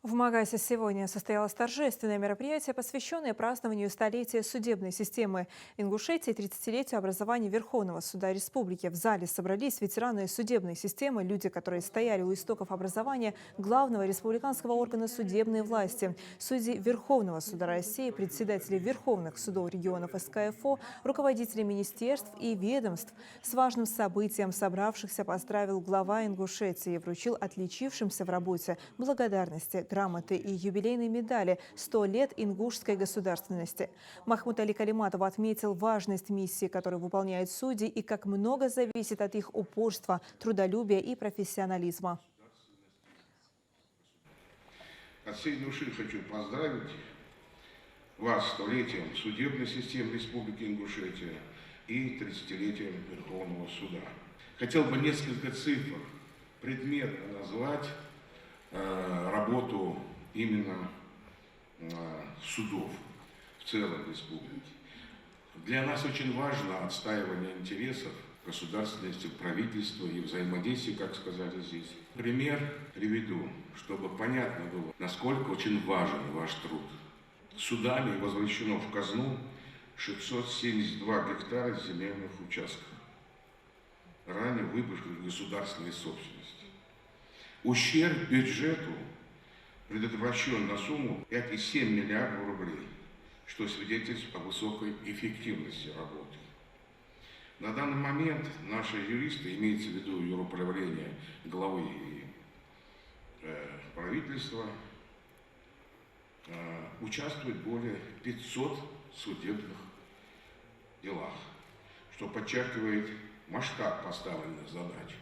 В Магасе сегодня состоялось торжественное мероприятие, посвященное празднованию столетия судебной системы Ингушетии и 30-летию образования Верховного суда республики. В зале собрались ветераны судебной системы, люди, которые стояли у истоков образования главного республиканского органа судебной власти, судьи Верховного суда России, председатели Верховных судов регионов СКФО, руководители министерств и ведомств. С важным событием собравшихся поздравил глава Ингушетии и вручил отличившимся в работе благодарности, грамоты и юбилейные медали «100 лет ингушской государственности». Махмуд Али Калиматов отметил важность миссии, которую выполняют судьи, и как много зависит от их упорства, трудолюбия и профессионализма. От всей души хочу поздравить вас с столетием судебной системы Республики Ингушетия и 30-летием Верховного суда. Хотел бы несколько цифр предметно назвать работу именно судов в целом республики. Для нас очень важно отстаивание интересов государственности, правительства и взаимодействия, как сказали здесь. Пример приведу, чтобы понятно было, насколько очень важен ваш труд. Судами возвращено в казну 672 гектара земельных участков, ранее выбывших государственной собственности. Ущерб бюджету предотвращен на сумму 5,7 миллиардов рублей, что свидетельствует о высокой эффективности работы. На данный момент наши юристы, имеется в виду юроправление главы и правительства, участвуют более 500 судебных делах, что подчеркивает масштаб поставленных задач.